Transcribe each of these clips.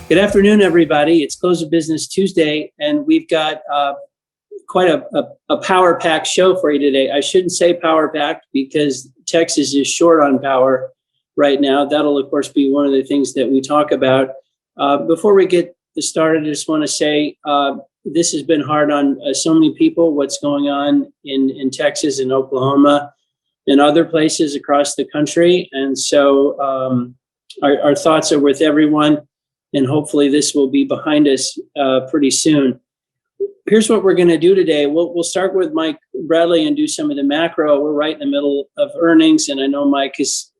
Good afternoon, everybody. It's Close of Business Tuesday, and we've got quite a power-packed show for you today. I shouldn't say power-packed because Texas is short on power right now. That'll, of course, be one of the things that we talk about. Before we get started, I just want to say this has been hard on so many people, what's going on in Texas and Oklahoma and other places across the country. And so our thoughts are with everyone. And hopefully this will be behind us pretty soon. Here's what we're going to do today. We'll start with Mike Bradley and do some of the macro. We're right in the middle of earnings, and I know Mike has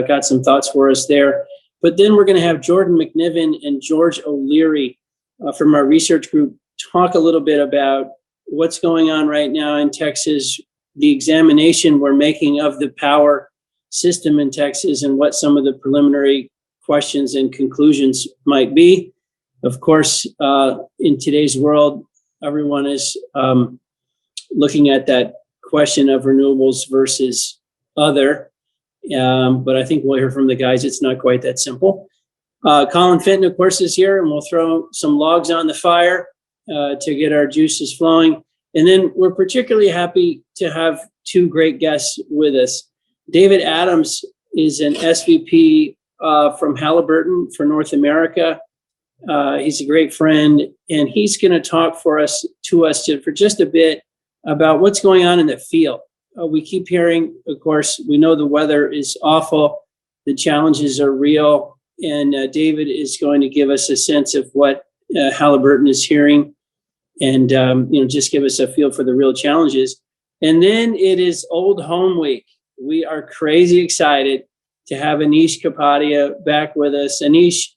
got some thoughts for us there. But then we're going to have Jordan McNiven and George O'Leary from our research group talk a little bit about what's going on right now in Texas, the examination we're making of the power system in Texas, and what some of the preliminary questions and conclusions might be. Of course, in today's world, everyone is looking at that question of renewables versus other. But I think we'll hear from the guys. It's not quite that simple. Colin Fenton, of course, is here, and we'll throw some logs on the fire to get our juices flowing. And then we're particularly happy to have two great guests with us. David Adams is an SVP from Halliburton for North America. He's a great friend, and he's going to talk for just a bit about what's going on in the field. We keep hearing, of course, we know the weather is awful, the challenges are real, and David is going to give us a sense of what Halliburton is hearing, and just give us a feel for the real challenges. And then it is Old Home Week. We are crazy excited to have Anish Kapadia back with us. Anish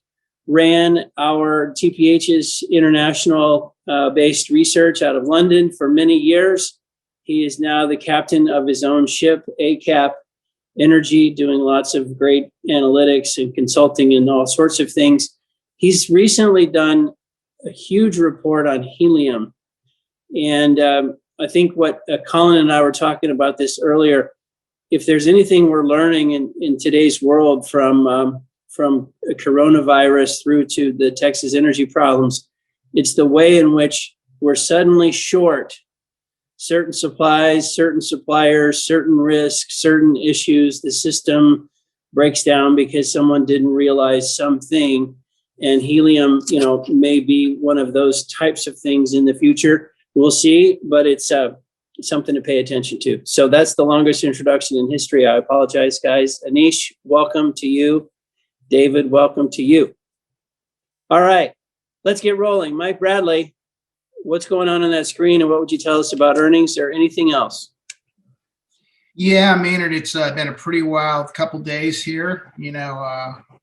ran our TPH's international based research out of London for many years. He is now the captain of his own ship, ACAP Energy, doing lots of great analytics and consulting and all sorts of things. He's recently done a huge report on helium. And I think what Colin and I were talking about this earlier, if there's anything we're learning in today's world from coronavirus through to the Texas energy problems, it's the way in which we're suddenly short certain supplies, certain suppliers, certain risks, certain issues. The system breaks down because someone didn't realize something, and helium, may be one of those types of things in the future. We'll see, but it's something to pay attention to. So that's the longest introduction in history. I apologize, guys. Anish, welcome to you. David, welcome to you. All right, let's get rolling. Mike Bradley, what's going on that screen, and what would you tell us about earnings or anything else? Yeah, Maynard, it's been a pretty wild couple days here.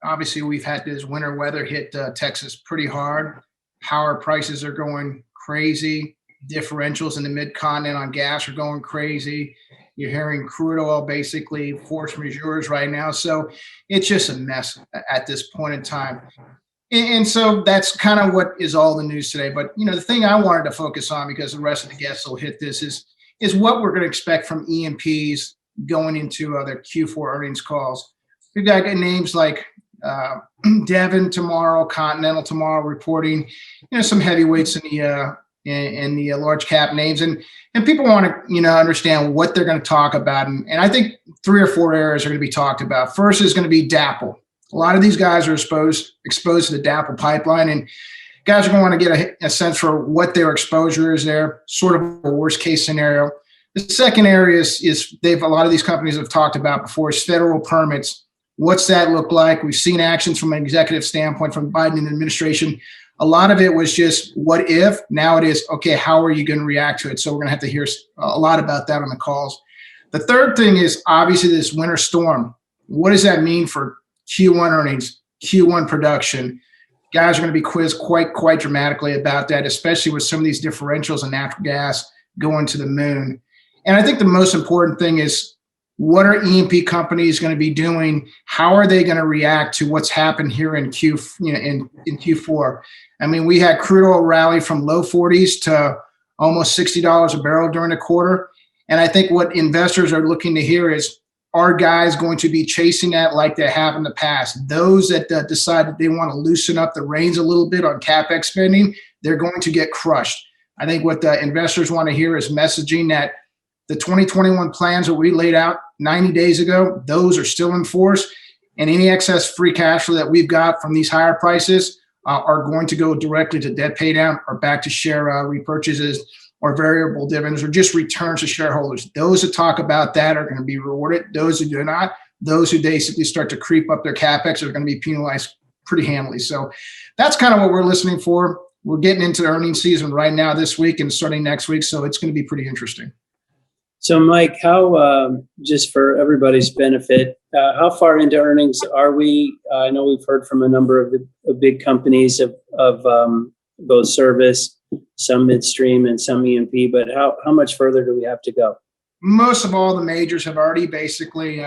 Obviously we've had this winter weather hit Texas pretty hard. Power prices are going crazy. Differentials in the mid-continent on gas are going crazy. You're hearing crude oil basically force majeures right now. So it's just a mess at this point in time. And so that's kind of what is all the news today. But, the thing I wanted to focus on, because the rest of the guests will hit this, is what we're going to expect from E&Ps going into their Q4 earnings calls. We've got names like Devon tomorrow, Continental tomorrow reporting, some heavyweights in the large cap names, and people want to understand what they're going to talk about, and I think 3 or 4 areas are going to be talked about. First is going to be DAPL. A lot of these guys are exposed to the DAPL pipeline, and guys are going to want to get a sense for what their exposure is there, sort of a worst case scenario. The second area is a lot of these companies have talked about before is federal permits. What's that look like? We've seen actions from an executive standpoint from the Biden administration. A lot of it was just what if. Now it is, okay, how are you going to react to it? So we're going to have to hear a lot about that on the calls. The third thing is obviously this winter storm. What does that mean for Q1 earnings, Q1 production? Guys are going to be quizzed quite dramatically about that, especially with some of these differentials in natural gas going to the moon. And I think the most important thing is, what are E&P companies going to be doing? How are they going to react to what's happened here in Q4? I mean, we had crude oil rally from low 40s to almost $60 a barrel during the quarter. And I think what investors are looking to hear is, are guys going to be chasing that like they have in the past? Those that decide that they want to loosen up the reins a little bit on CapEx spending, they're going to get crushed. I think what the investors want to hear is messaging that the 2021 plans that we laid out 90 days ago, those are still in force. And any excess free cash flow that we've got from these higher prices are going to go directly to debt pay down or back to share repurchases or variable dividends or just returns to shareholders. Those that talk about that are going to be rewarded. Those who do not, those who basically start to creep up their CapEx are going to be penalized pretty handily. So that's kind of what we're listening for. We're getting into the earnings season right now this week and starting next week. So it's going to be pretty interesting. So, Mike, how, just for everybody's benefit, how far into earnings are we? I know we've heard from a number of the big companies of both service, some midstream and some E&P, but how much further do we have to go? Most of all the majors have already basically,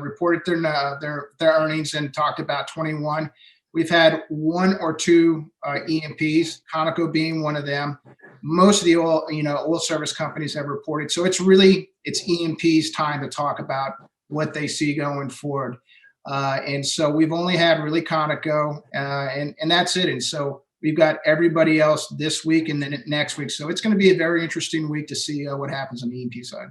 reported their earnings and talked about 21. We've had one or two E&Ps, Conoco being one of them. Most of the oil service companies have reported. So it's E&P's time to talk about what they see going forward. And so we've only had really Conoco, and that's it. And so we've got everybody else this week and then next week. So it's going to be a very interesting week to see what happens on the E&P side.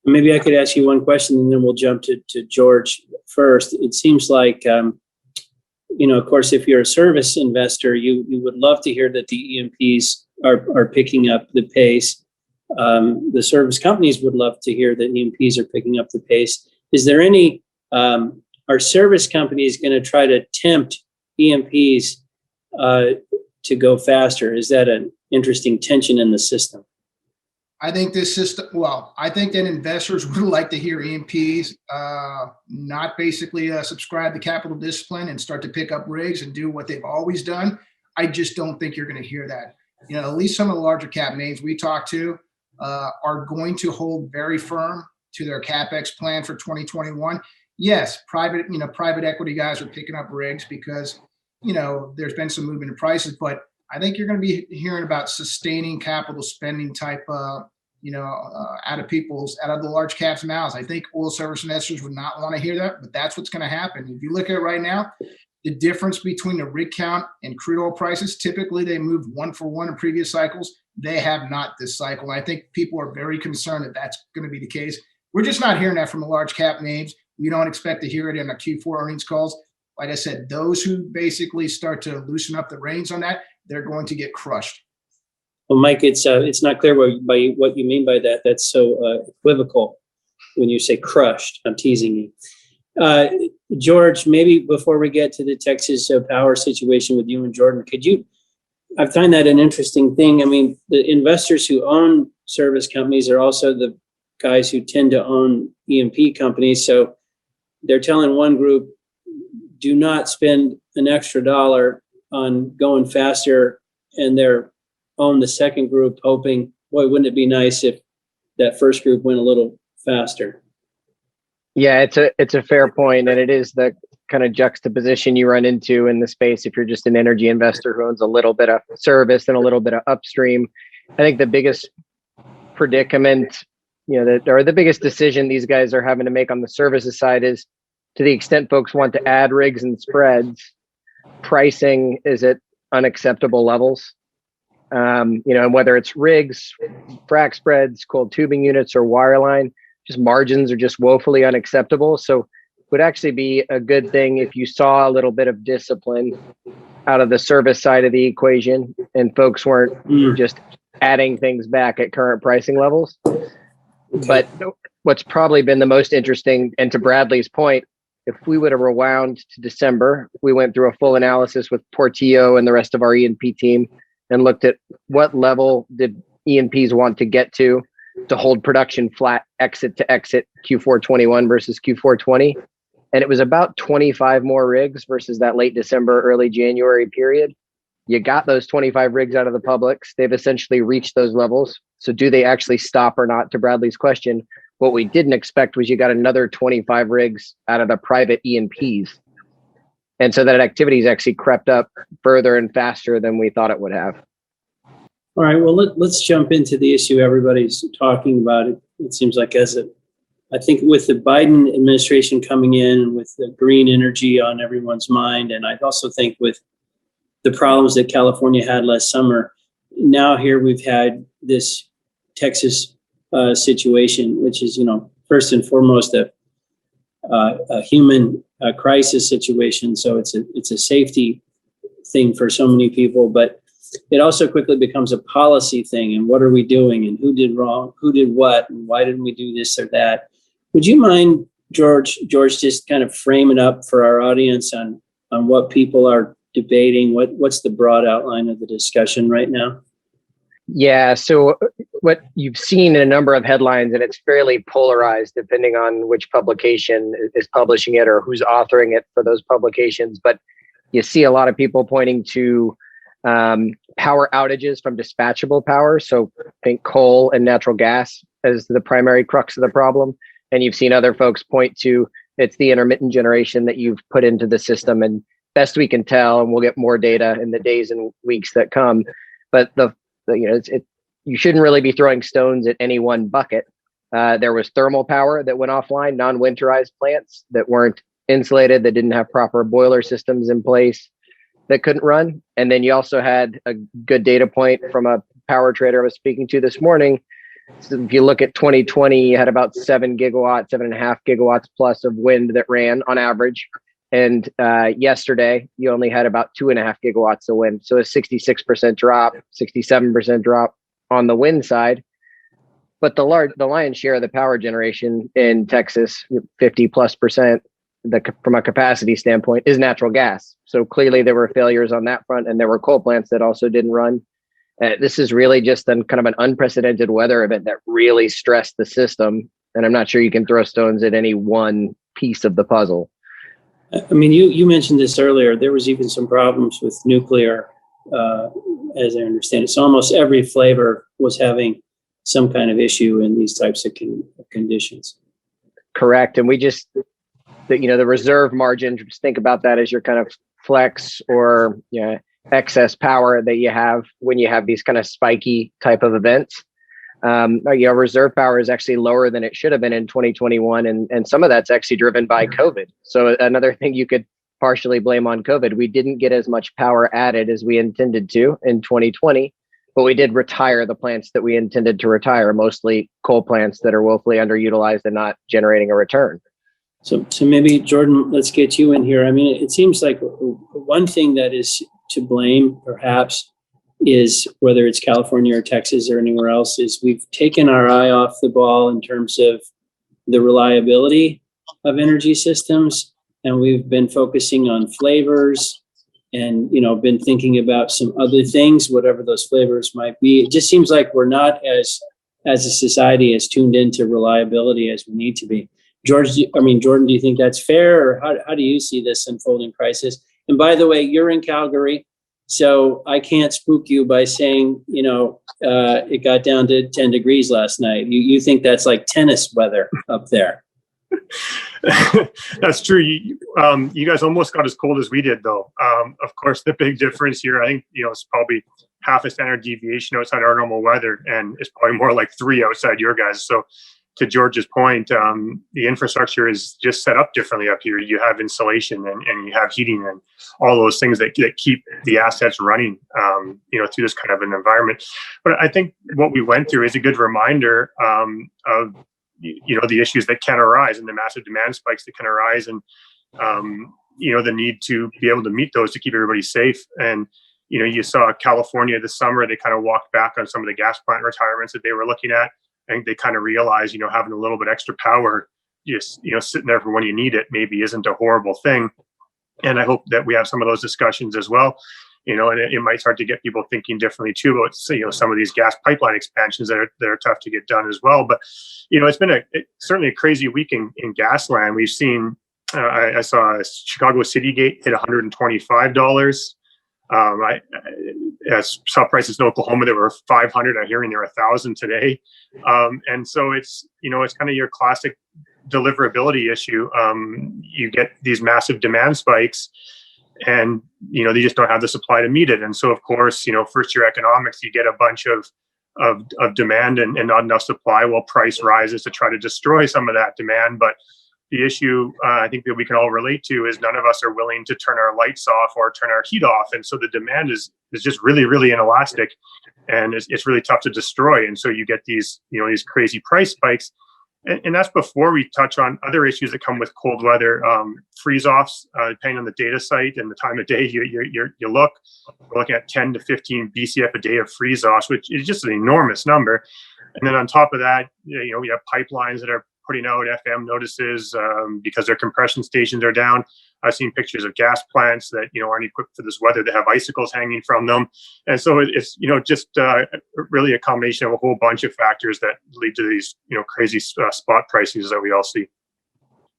Maybe I could ask you one question and then we'll jump to George first. It seems like, of course, if you're a service investor, you would love to hear that the E&Ps are picking up the pace. The service companies would love to hear that E&Ps are picking up the pace. Is there any, are service companies going to try to tempt E&Ps to go faster? Is that an interesting tension in the system? I think I think that investors would like to hear E&Ps not basically subscribe to capital discipline and start to pick up rigs and do what they've always done. I just don't think you're going to hear that. At least some of the larger cap names we talk to are going to hold very firm to their CapEx plan for 2021. Yes, private equity guys are picking up rigs because, there's been some movement in prices, but I think you're going to be hearing about sustaining capital spending type, out of the large caps mouths. I think oil service investors would not want to hear that, but that's what's going to happen. If you look at it right now, the difference between the rig count and crude oil prices, typically they moved 1-for-1 in previous cycles. They have not this cycle. And I think people are very concerned that that's going to be the case. We're just not hearing that from the large cap names. We don't expect to hear it in the Q4 earnings calls. Like I said, those who basically start to loosen up the reins on that, they're going to get crushed. Well, Mike, it's not clear by what you mean by that. That's so equivocal when you say crushed. I'm teasing you. George, maybe before we get to the Texas power situation with you and Jordan, I find that an interesting thing. I mean, the investors who own service companies are also the guys who tend to own E&P companies. So they're telling one group, do not spend an extra dollar on going faster, and they're own the second group hoping, boy, wouldn't it be nice if that first group went a little faster? Yeah, it's a fair point, and it is the kind of juxtaposition you run into in the space if you're just an energy investor who owns a little bit of service and a little bit of upstream. I think the biggest predicament, or the biggest decision these guys are having to make on the services side is, to the extent folks want to add rigs and spreads, pricing is at unacceptable levels. And whether it's rigs, frac spreads, coiled tubing units, or wireline, just margins are just woefully unacceptable. So it would actually be a good thing if you saw a little bit of discipline out of the service side of the equation and folks weren't just adding things back at current pricing levels. Okay. But what's probably been the most interesting, and to Bradley's point, if we would have rewound to December, we went through a full analysis with Portillo and the rest of our E&P team and looked at what level did E&Ps want to get to hold production flat exit to exit Q4 21 versus Q4 20. And it was about 25 more rigs versus that late December, early January period. You got those 25 rigs out of the publics. They've essentially reached those levels. So do they actually stop or not? To Bradley's question, what we didn't expect was you got another 25 rigs out of the private E&Ps. And so that activity's actually crept up further and faster than we thought it would have. All right, well, let's jump into the issue everybody's talking about. It seems like as I think with the Biden administration coming in, with the green energy on everyone's mind, and I also think with the problems that California had last summer, now here we've had this Texas situation, which is, first and foremost a human crisis situation. So it's a safety thing for so many people, but it also quickly becomes a policy thing. And what are we doing? And who did wrong? Who did what? And why didn't we do this or that? Would you mind, George, just kind of framing up for our audience on what people are debating? What's the broad outline of the discussion right now? Yeah, so what you've seen in a number of headlines, and it's fairly polarized depending on which publication is publishing it or who's authoring it for those publications. But you see a lot of people pointing to power outages from dispatchable power. So think coal and natural gas as the primary crux of the problem. And you've seen other folks point to it's the intermittent generation that you've put into the system. And best we can tell, and we'll get more data in the days and weeks that come. But you shouldn't really be throwing stones at any one bucket. There was thermal power that went offline, non-winterized plants that weren't insulated, that didn't have proper boiler systems in place, that couldn't run. And then you also had a good data point from a power trader I was speaking to this morning. So if you look at 2020, you had about 7.5 gigawatts plus of wind that ran on average. And yesterday, you only had about 2.5 gigawatts of wind. So a 66% drop, 67% drop on the wind side. But the lion's share of the power generation in Texas, 50+%, from a capacity standpoint, is natural gas. So clearly there were failures on that front, and there were coal plants that also didn't run. This is really just kind of an unprecedented weather event that really stressed the system. And I'm not sure you can throw stones at any one piece of the puzzle. I mean, you mentioned this earlier. There was even some problems with nuclear, as I understand it. So almost every flavor was having some kind of issue in these types of conditions. Correct. And we just, the reserve margin, just think about that as your kind of flex or excess power that you have when you have these kind of spiky type of events. Reserve power is actually lower than it should have been in 2021. And some of that's actually driven by COVID. So another thing you could partially blame on COVID, we didn't get as much power added as we intended to in 2020, but we did retire the plants that we intended to retire, mostly coal plants that are woefully underutilized and not generating a return. So maybe, Jordan, let's get you in here. I mean, it seems like one thing that is to blame, perhaps, is whether it's California or Texas or anywhere else, is we've taken our eye off the ball in terms of the reliability of energy systems. And we've been focusing on flavors and, been thinking about some other things, whatever those flavors might be. It just seems like we're not as a society as tuned into reliability as we need to be. Jordan, do you think that's fair, or how do you see this unfolding crisis? And by the way, you're in Calgary, so I can't spook you by saying, it got down to 10 degrees last night. You think that's like tennis weather up there? That's true. You guys almost got as cold as we did, though. Of course, the big difference here, I think, it's probably half a standard deviation outside our normal weather, and it's probably more like 3 outside your guys. So to George's point, the infrastructure is just set up differently up here. You have insulation and you have heating and all those things that keep the assets running, through this kind of an environment. But I think what we went through is a good reminder of the issues that can arise and the massive demand spikes that can arise, and the need to be able to meet those to keep everybody safe. And you saw California this summer, they kind of walked back on some of the gas plant retirements that they were looking at. I think they kind of realized, having a little bit extra power, just, sitting there for when you need it maybe isn't a horrible thing. And I hope that we have some of those discussions as well, and it might start to get people thinking differently too about, some of these gas pipeline expansions that are tough to get done as well. But, it's been certainly a crazy week in gas land. We've seen, I saw Chicago City Gate hit $125. I saw prices in Oklahoma that were 500. I'm hearing they're 1,000 today. And so it's kind of your classic deliverability issue. You get these massive demand spikes, and they just don't have the supply to meet it. And so, of course, first year economics, you get a bunch of of demand and not enough supply, while price rises to try to destroy some of that demand. But the issue I think that we can all relate to is none of us are willing to turn our lights off or turn our heat off. And so the demand is just really, really inelastic, and it's really tough to destroy. And so you get these, these crazy price spikes. And that's before we touch on other issues that come with cold weather, freeze-offs, depending on the data site and the time of day you look. We're looking at 10 to 15 BCF a day of freeze-offs, which is just an enormous number. And then on top of that, we have pipelines that are putting out FM notices because their compression stations are down. I've seen pictures of gas plants that aren't equipped for this weather, that have icicles hanging from them. And so it's just really a combination of a whole bunch of factors that lead to these crazy spot prices that we all see.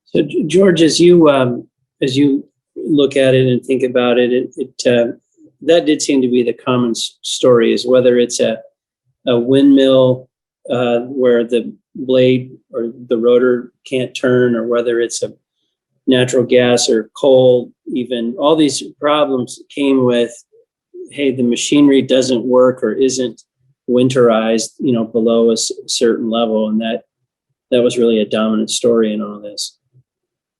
So George, as you look at it and think about it, that did seem to be the common story, is whether it's a windmill where the blade or the rotor can't turn, or whether it's a natural gas or coal, even all these problems came with, hey, the machinery doesn't work or isn't winterized, below a certain level. And that was really a dominant story in all this.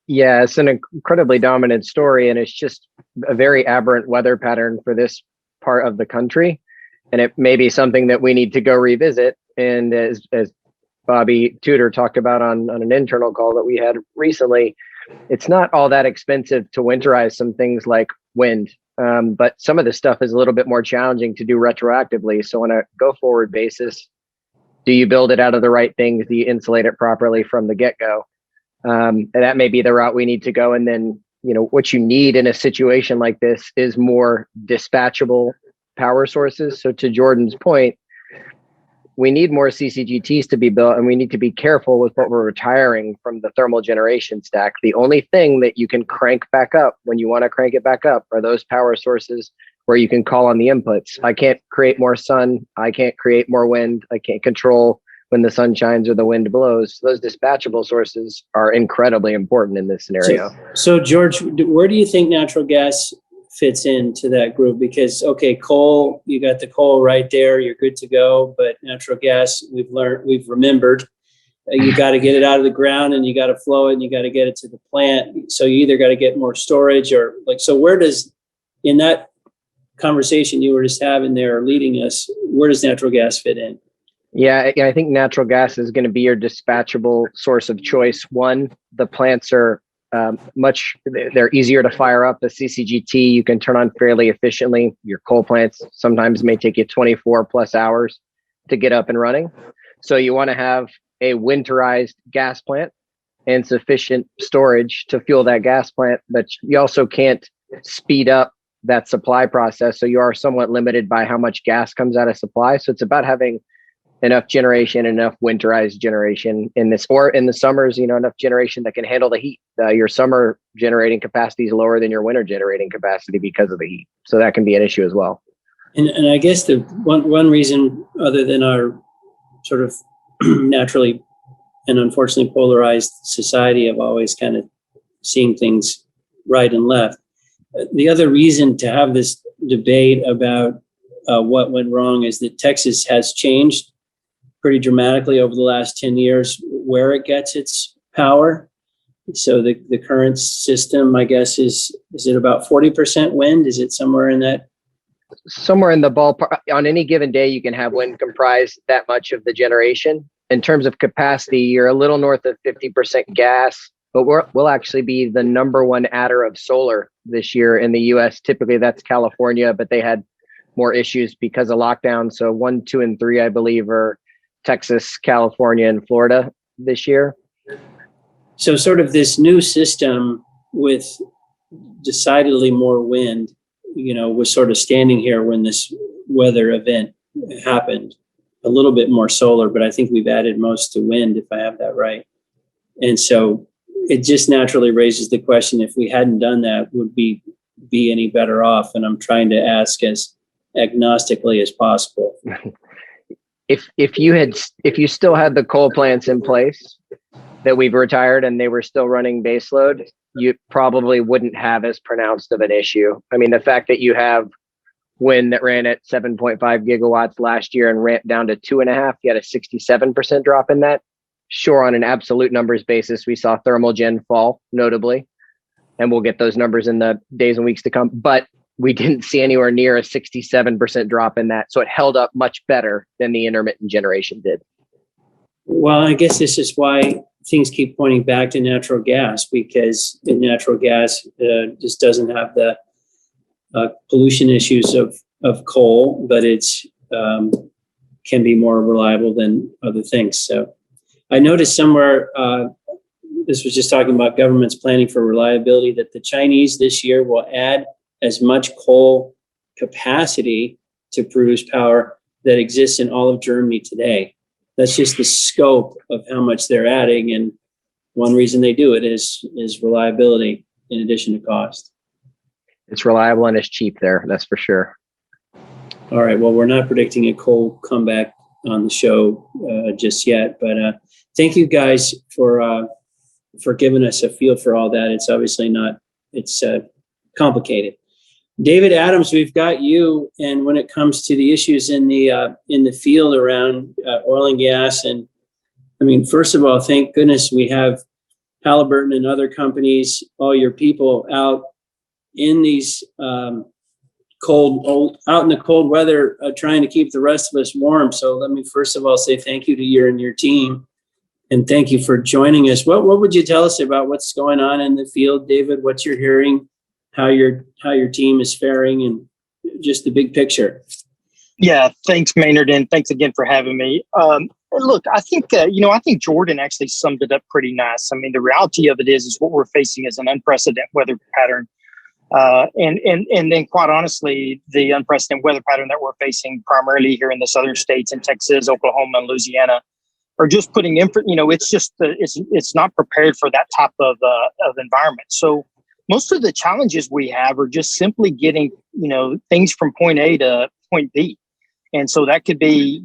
Yeah, it's an incredibly dominant story, and it's just a very aberrant weather pattern for this part of the country. And it may be something that we need to go revisit. And as Bobby Tudor talked about on an internal call that we had recently, it's not all that expensive to winterize some things like wind, but some of this stuff is a little bit more challenging to do retroactively. So on a go forward basis, do you build it out of the right things? Do you insulate it properly from the get-go? And that may be the route we need to go. And then, what you need in a situation like this is more dispatchable power sources. So to Jordan's point, we need more CCGTs to be built, and we need to be careful with what we're retiring from the thermal generation stack. The only thing that you can crank back up when you want to crank it back up are those power sources where you can call on the inputs. I can't create more sun. I can't create more wind. I can't control when the sun shines or the wind blows. Those dispatchable sources are incredibly important in this scenario. So George, where do you think natural gas fits into that group? Because, okay, coal, you got the coal right there, you're good to go. But natural gas, we've remembered, you got to get it out of the ground, and you got to flow it, and you got to get it to the plant. So you either got to get more storage, or so where does, in that conversation you were just having there, leading us, where does natural gas fit in? Yeah, I think natural gas is going to be your dispatchable source of choice. One, the plants are they're easier to fire up. A CCGT you can turn on fairly efficiently. Your coal plants sometimes may take you 24 plus hours to get up and running. So you want to have a winterized gas plant and sufficient storage to fuel that gas plant, but you also can't speed up that supply process. So you are somewhat limited by how much gas comes out of supply. So it's about having enough generation, enough winterized generation in this, or in the summers, enough generation that can handle the heat. Your summer generating capacity is lower than your winter generating capacity because of the heat. So that can be an issue as well. And I guess the one reason, other than our sort of naturally and unfortunately polarized society of always kind of seeing things right and left, the other reason to have this debate about what went wrong is that Texas has changed pretty dramatically over the last 10 years where it gets its power. So the current system, I guess, is it about 40% wind? Is it somewhere in that? Somewhere in the ballpark. On any given day, you can have wind comprise that much of the generation. In terms of capacity, you're a little north of 50% gas, but we'll actually be the number one adder of solar this year in the US. Typically that's California, but they had more issues because of lockdown. So 1, 2, and 3, I believe, are Texas, California, and Florida this year. So sort of this new system with decidedly more wind, was sort of standing here when this weather event happened. A little bit more solar, but I think we've added most to wind, if I have that right. And so it just naturally raises the question, if we hadn't done that, would we be any better off? And I'm trying to ask as agnostically as possible. If you still had the coal plants in place that we've retired and they were still running baseload, you probably wouldn't have as pronounced of an issue. I mean, the fact that you have wind that ran at 7.5 gigawatts last year and ramped down to 2.5. You had a 67% drop in that. Sure, on an absolute numbers basis, we saw thermal gen fall notably, and we'll get those numbers in the days and weeks to come. But we didn't see anywhere near a 67% drop in that. So it held up much better than the intermittent generation did. Well, I guess this is why things keep pointing back to natural gas, because the natural gas just doesn't have the pollution issues of coal, but it's can be more reliable than other things. So I noticed somewhere, this was just talking about governments planning for reliability, that the Chinese this year will add as much coal capacity to produce power that exists in all of Germany today. That's just the scope of how much they're adding. And one reason they do it is reliability in addition to cost. It's reliable and it's cheap there, that's for sure. All right. Well, we're not predicting a coal comeback on the show just yet, but thank you guys for giving us a feel for all that. It's obviously not, it's complicated. David Adams, we've got you. And when it comes to the issues in the field around oil and gas, and I mean, first of all, thank goodness we have Halliburton and other companies, all your people out in these out in the cold weather, trying to keep the rest of us warm. So let me first of all say thank you to you and your team, and thank you for joining us. What would you tell us about what's going on in the field, David? What you're hearing, how your team is faring, and just the big picture. Yeah, thanks, Maynard, and thanks again for having me. Look, I think I think Jordan actually summed it up pretty nice. I mean, the reality of it is what we're facing is an unprecedented weather pattern. And then quite honestly, the unprecedented weather pattern that we're facing primarily here in the southern states in Texas, Oklahoma, and Louisiana are just putting in, it's just, it's not prepared for that type of environment. So most of the challenges we have are just simply getting, things from point A to point B. And so that could be,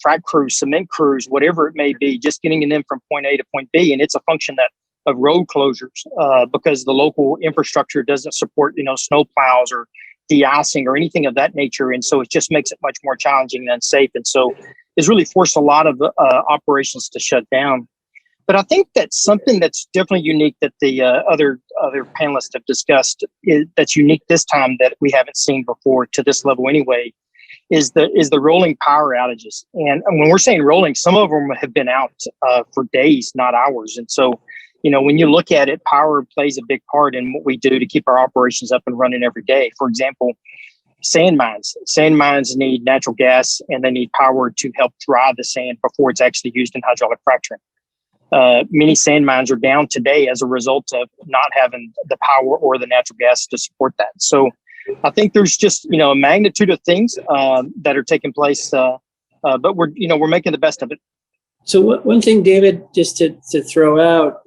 frac crews, cement crews, whatever it may be, just getting them from point A to point B. And it's a function of road closures because the local infrastructure doesn't support, snow plows or de-icing or anything of that nature. And so it just makes it much more challenging and unsafe. And so it's really forced a lot of operations to shut down. But I think that's something that's definitely unique that the other panelists have discussed that's unique this time that we haven't seen before to this level anyway, is the rolling power outages. And when we're saying rolling, some of them have been out for days, not hours. And so, when you look at it, power plays a big part in what we do to keep our operations up and running every day. For example, sand mines. Sand mines need natural gas and they need power to help dry the sand before it's actually used in hydraulic fracturing. Many sand mines are down today as a result of not having the power or the natural gas to support that. So I think there's just, a magnitude of things that are taking place, but we're making the best of it. So one thing, David, just to throw out,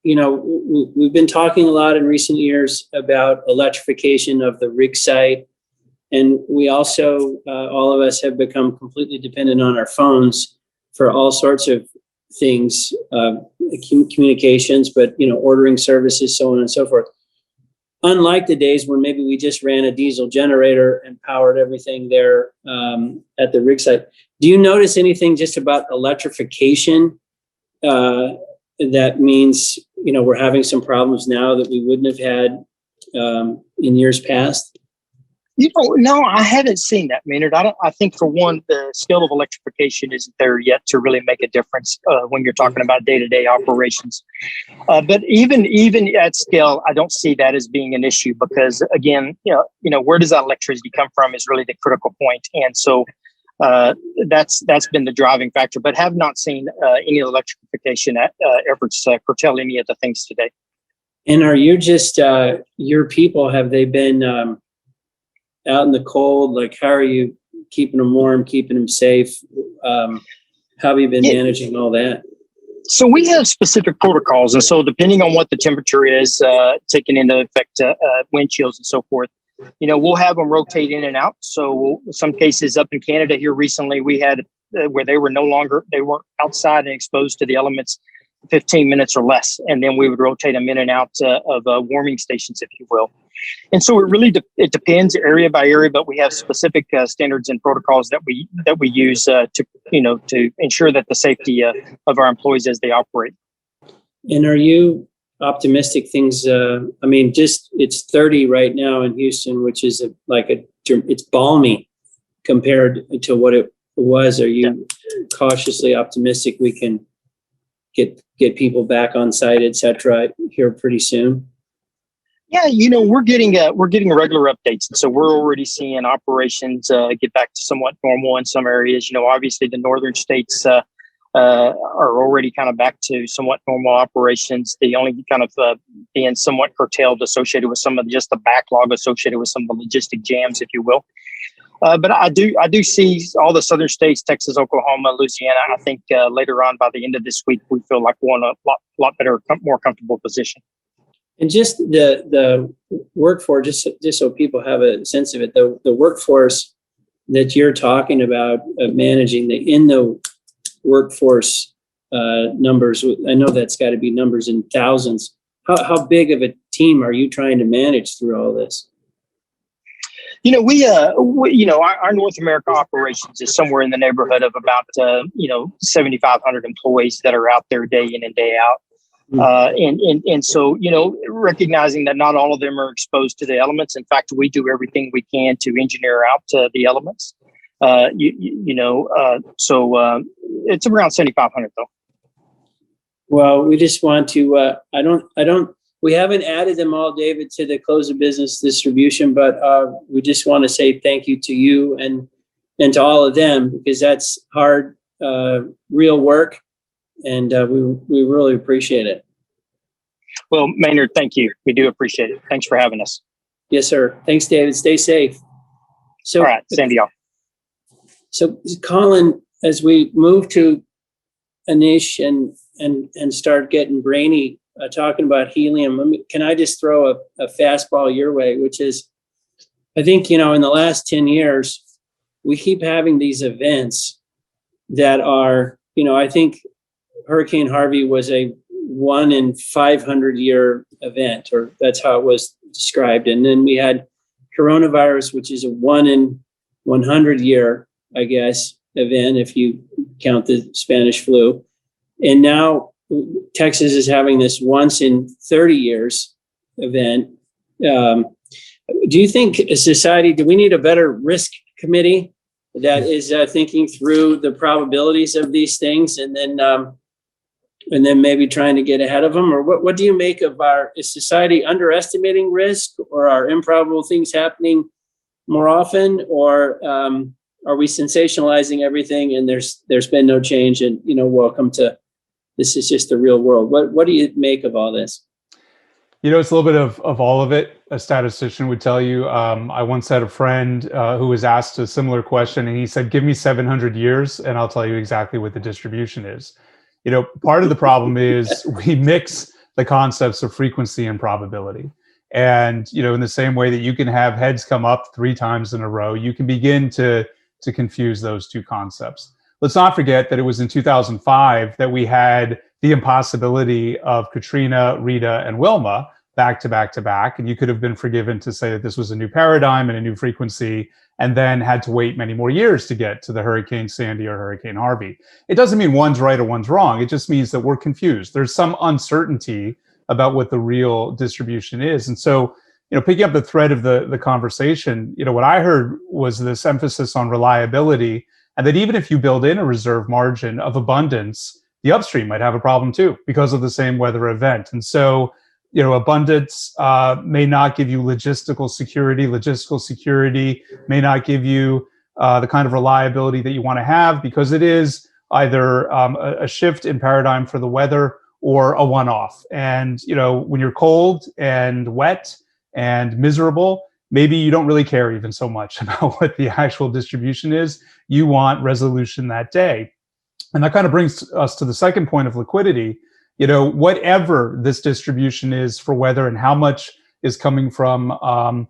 we've been talking a lot in recent years about electrification of the rig site. And we also, all of us have become completely dependent on our phones for all sorts of things, communications, but, ordering services, so on and so forth. Unlike the days when maybe we just ran a diesel generator and powered everything there at the rig site. Do you notice anything just about electrification that means, we're having some problems now that we wouldn't have had in years past? No, I haven't seen that, Maynard. I think, for one, the scale of electrification isn't there yet to really make a difference when you're talking about day-to-day operations. But even at scale, I don't see that as being an issue because, again, where does that electricity come from is really the critical point. And so that's been the driving factor, but have not seen any electrification efforts curtail any of the things today. And are you just, your people, have they been out in the cold? Like, how are you keeping them warm, keeping them safe? How have you been managing all that? So we have specific protocols. And so depending on what the temperature is, taking into effect wind chills and so forth, we'll have them rotate in and out. So some cases up in Canada here recently, we had where they were outside and exposed to the elements 15 minutes or less. And then we would rotate them in and out of warming stations, if you will. And so it depends area by area, but we have specific standards and protocols that we use to ensure that the safety of our employees as they operate. And are you optimistic things, it's 30 right now in Houston, which is it's balmy compared to what it was. Are you cautiously optimistic we can get people back on site, et cetera, here pretty soon? Yeah, we're getting regular updates, and so we're already seeing operations get back to somewhat normal in some areas. Obviously the northern states are already kind of back to somewhat normal operations. The only kind of being somewhat curtailed associated with some of just the backlog associated with some of the logistic jams, if you will. But I do see all the southern states, Texas, Oklahoma, Louisiana. I think later on by the end of this week, we feel like we're in a lot better, more comfortable position. And just the workforce, just so people have a sense of it, the workforce that you're talking about managing in the workforce numbers, I know that's got to be numbers in thousands. How big of a team are you trying to manage through all this? Our North America operations is somewhere in the neighborhood of about 7,500 employees that are out there day in and day out. And so, recognizing that not all of them are exposed to the elements. In fact, we do everything we can to engineer out the elements. So it's around 7,500 though. Well, we just want to, we haven't added them all, David, to the close of business distribution, but we just want to say thank you to you and to all of them, because that's hard, real work. And we really appreciate it. Well, Maynard, thank you. We do appreciate it. Thanks for having us. Yes, sir. Thanks, David. Stay safe. So, all right, same to y'all. So, Colin, as we move to Anish and start getting brainy, talking about helium, can I just throw a fastball your way, which is, I think, in the last 10 years, we keep having these events that are, I think Hurricane Harvey was a 1 in 500 year event, or that's how it was described. And then we had coronavirus, which is a 1 in 100 year, I guess, event, if you count the Spanish flu. And now Texas is having this once in 30 years event. Do you think do we need a better risk committee that is thinking through the probabilities of these things and then maybe trying to get ahead of them? Or what do you make of is society underestimating risk, or are improbable things happening more often? Or are we sensationalizing everything and there's been no change and, welcome to, this is just the real world? What do you make of all this? It's a little bit of all of it. A statistician would tell you. I once had a friend who was asked a similar question, and he said, give me 700 years and I'll tell you exactly what the distribution is. Part of the problem is we mix the concepts of frequency and probability. And, in the same way that you can have heads come up 3 times in a row, you can begin to confuse those two concepts. Let's not forget that it was in 2005 that we had the impossibility of Katrina, Rita, and Wilma back to back to back. And you could have been forgiven to say that this was a new paradigm and a new frequency, and then had to wait many more years to get to the Hurricane Sandy or Hurricane Harvey. It doesn't mean one's right or one's wrong. It just means that we're confused. There's some uncertainty about what the real distribution is. And so, picking up the thread of the conversation, what I heard was this emphasis on reliability, and that even if you build in a reserve margin of abundance, the upstream might have a problem too because of the same weather event. And so, abundance may not give you logistical security. Logistical security may not give you the kind of reliability that you want to have, because it is either a shift in paradigm for the weather or a one-off. And, when you're cold and wet and miserable, maybe you don't really care even so much about what the actual distribution is. You want resolution that day. And that kind of brings us to the second point of liquidity. Whatever this distribution is for weather and how much is coming from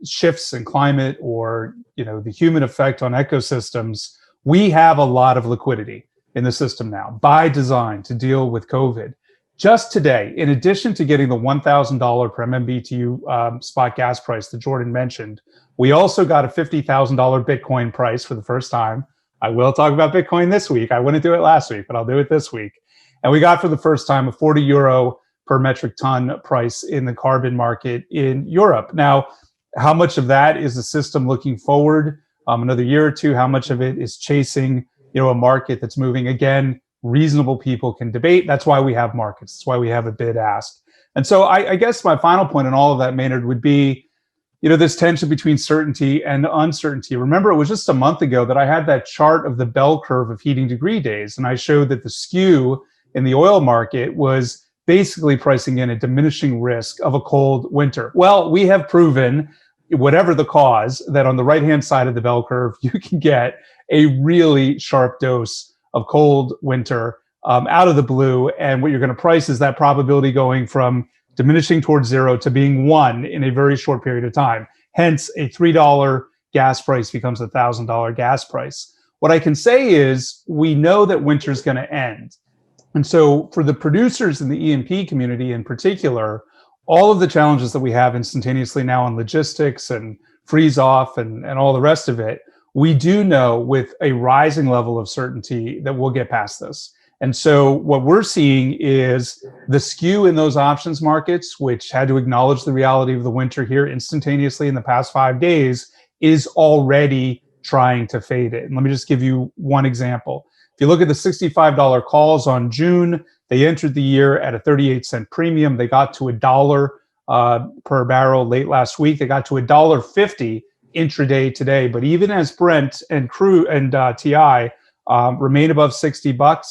shifts in climate or, the human effect on ecosystems, we have a lot of liquidity in the system now by design to deal with COVID. Just today, in addition to getting the $1,000 per MMBTU spot gas price that Jordan mentioned, we also got a $50,000 Bitcoin price for the first time. I will talk about Bitcoin this week. I wouldn't do it last week, but I'll do it this week. And we got for the first time a 40 euro per metric ton price in the carbon market in Europe. Now, how much of that is the system looking forward another year or two? How much of it is chasing, a market that's moving? Again, reasonable people can debate. That's why we have markets. That's why we have a bid ask. And so I guess my final point in all of that, Maynard, would be, this tension between certainty and uncertainty. Remember, it was just a month ago that I had that chart of the bell curve of heating degree days, and I showed that the skew in the oil market was basically pricing in a diminishing risk of a cold winter. Well, we have proven, whatever the cause, that on the right-hand side of the bell curve, you can get a really sharp dose of cold winter out of the blue. And what you're going to price is that probability going from diminishing towards zero to being 1 in a very short period of time. Hence, a $3 gas price becomes a $1,000 gas price. What I can say is we know that winter is going to end. And so for the producers in the E&P community in particular, all of the challenges that we have instantaneously now on logistics and freeze off and all the rest of it, we do know with a rising level of certainty that we'll get past this. And so what we're seeing is the skew in those options markets, which had to acknowledge the reality of the winter here instantaneously in the past 5 days, is already trying to fade it. And let me just give you one example. If you look at the $65 calls on June, they entered the year at a 38-cent premium. They got to $1 per barrel late last week. They got to $1.50 intraday today. But even as Brent and crude and TI remain above $60,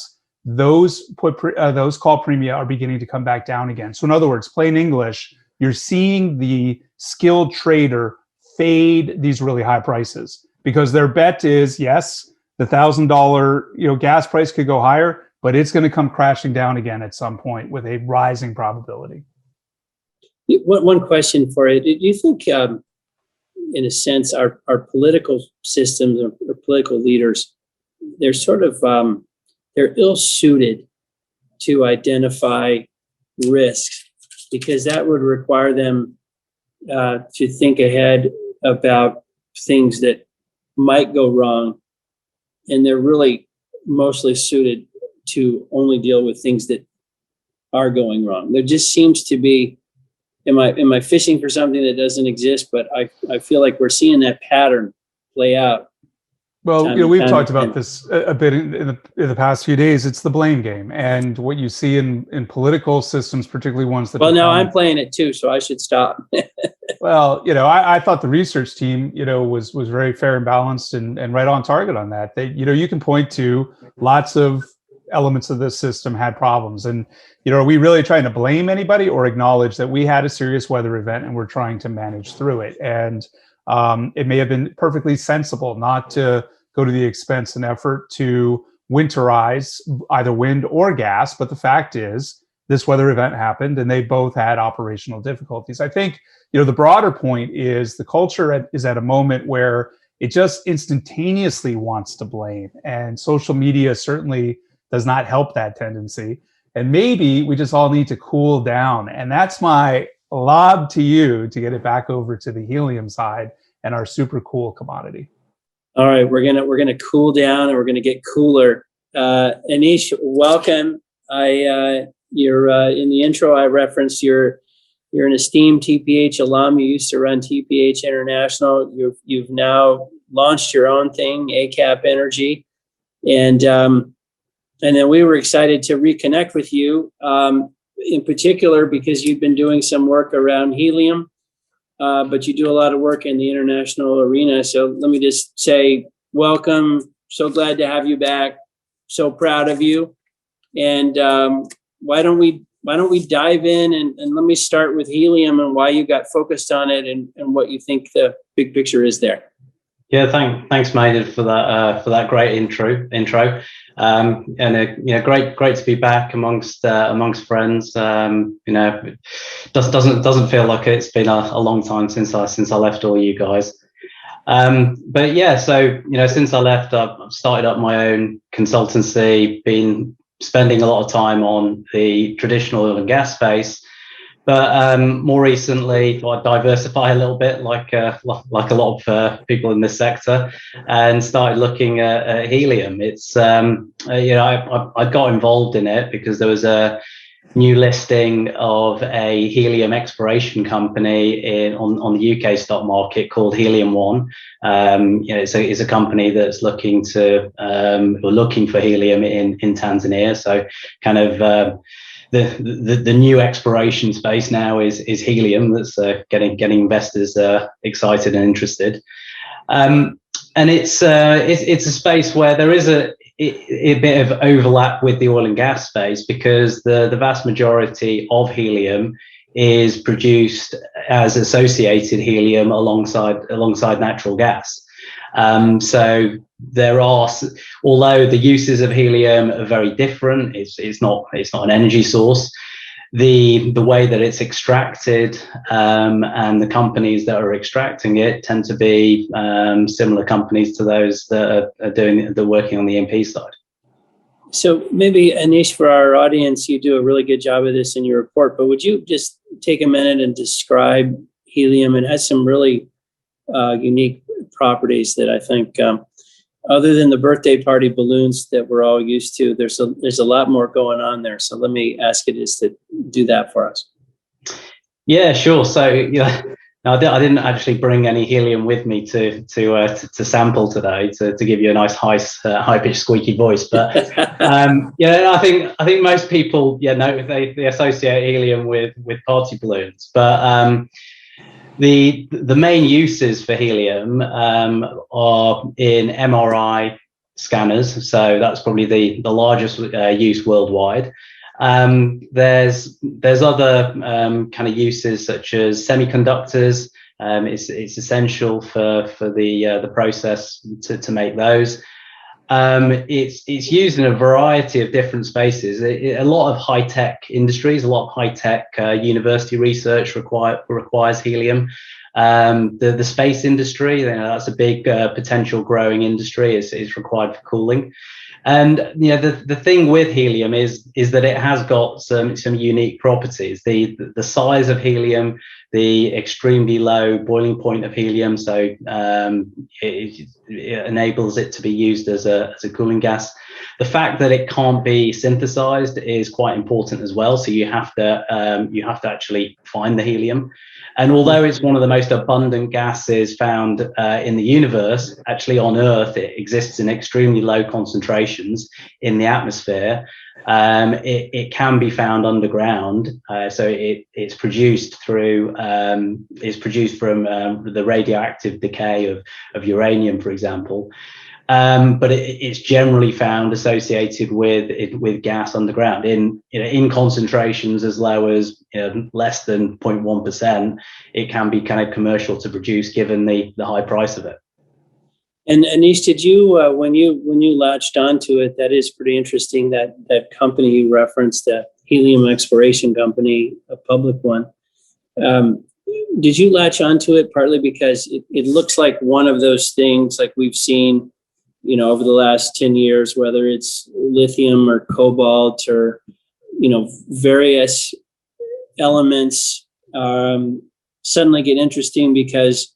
those call premia are beginning to come back down again. So in other words, plain English, you're seeing the skilled trader fade these really high prices because their bet is, yes, the $1,000 gas price could go higher, but it's going to come crashing down again at some point with a rising probability. One question for you. Do you think, in a sense, our political systems or political leaders, they're sort of, they're ill-suited to identify risks because that would require them to think ahead about things that might go wrong. And they're really mostly suited to only deal with things that are going wrong. There just seems to be, am I fishing for something that doesn't exist? But I feel like we're seeing that pattern play out. Well, we've talked about this a bit in the past few days. It's the blame game, and what you see in political systems, particularly ones that. Well, now I'm playing it too, so I should stop. Well, I thought the research team, was very fair and balanced and right on target on that. They, you can point to lots of elements of this system had problems, and are we really trying to blame anybody or acknowledge that we had a serious weather event and we're trying to manage through it? And it may have been perfectly sensible not to go to the expense and effort to winterize either wind or gas. But the fact is, this weather event happened and they both had operational difficulties. I think, the broader point is the culture is at a moment where it just instantaneously wants to blame. And social media certainly does not help that tendency. And maybe we just all need to cool down. And that's my lob to you to get it back over to the helium side and our super cool commodity. All right, we're gonna cool down and we're gonna get cooler. Anish, welcome. You're in the intro. I referenced you're an esteemed TPH alum. You used to run TPH International. You've now launched your own thing, ACAP Energy, and then we were excited to reconnect with you, in particular because you've been doing some work around helium. But you do a lot of work in the international arena. So let me just say, welcome. So glad to have you back. So proud of you. And why don't we dive in and let me start with helium and why you got focused on it and what you think the big picture is there. Yeah, thanks, Maynard, for that great intro. And great to be back amongst friends. It doesn't feel like it's been a long time since I left all you guys. But yeah, so since I left, I've started up my own consultancy, been spending a lot of time on the traditional oil and gas space. But more recently, I diversify a little bit, like a lot of people in this sector, and started looking at helium. It's I got involved in it because there was a new listing of a helium exploration company on the UK stock market called Helium One. It's a company that's looking for helium in Tanzania. So kind of the new exploration space now is helium that's getting investors excited and interested. And it's a space where there is a bit of overlap with the oil and gas space, because the vast majority of helium is produced as associated helium alongside natural gas. So there are, although the uses of helium are very different, it's not an energy source. The way that it's extracted and the companies that are extracting it tend to be similar companies to those that are working on the E&P side. So maybe, Anish, for our audience, you do a really good job of this in your report, but would you just take a minute and describe helium? It has some really unique properties that I think, other than the birthday party balloons that we're all used to, there's a lot more going on there. So let me ask Anish to do that for us. Yeah, sure. So I didn't actually bring any helium with me to sample today to give you a nice high pitched squeaky voice. But I think most people know they associate helium with party balloons, but the main uses for helium are in MRI scanners, so that's probably the largest use worldwide. There's other kind of uses such as semiconductors. It's essential for the process to make those. It's used in a variety of different spaces. A lot of high-tech industries, a lot of high-tech university research requires helium. The space industry, that's a big potential growing industry, is required for cooling. And the thing with helium is that it has got some unique properties. The size of helium, the extremely low boiling point of helium, so it enables it to be used as a cooling gas. The fact that it can't be synthesized is quite important as well. So you have to actually find the helium. And although it's one of the most abundant gases found in the universe, actually on Earth it exists in extremely low concentrations in the atmosphere. It can be found underground, so it's produced from the radioactive decay of uranium, for example. But it's generally found associated with gas underground in concentrations as low as less than 0.1%. It can be kind of commercial to produce, given the high price of it. And Anish, did you when you latched onto it? That is pretty interesting. That company you referenced, the helium exploration company, a public one. Did you latch onto it partly because it looks like one of those things like we've seen, over the last 10 years, whether it's lithium or cobalt or, various elements suddenly get interesting because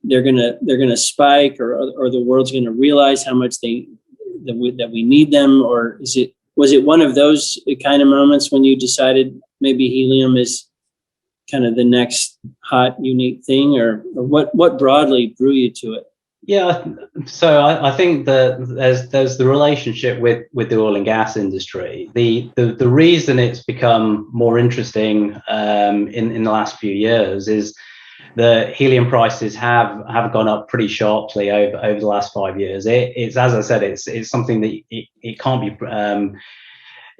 they're gonna spike, or the world's gonna realize how much that we need them? Or was it one of those kind of moments when you decided maybe helium is kind of the next hot, unique thing, or what broadly drew you to it? Yeah, so I think that there's the relationship with the oil and gas industry. The reason it's become more interesting in the last few years is the helium prices have gone up pretty sharply over the last 5 years. It's as I said, it's something that it can't be.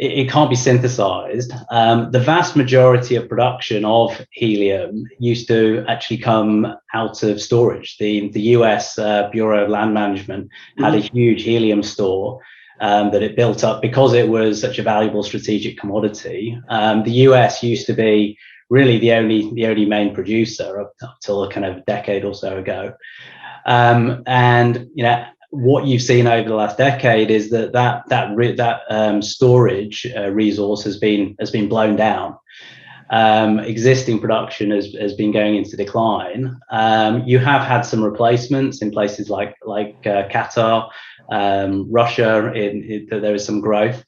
It can't be synthesized. The vast majority of production of helium used to actually come out of storage. The US Bureau of Land Management had a huge helium store that it built up because it was such a valuable strategic commodity. The US used to be really the only main producer up till a kind of decade or so ago. And what you've seen over the last decade is that storage resource has been blown down. Existing production has been going into decline. You have had some replacements in places like Qatar, Russia. There is some growth,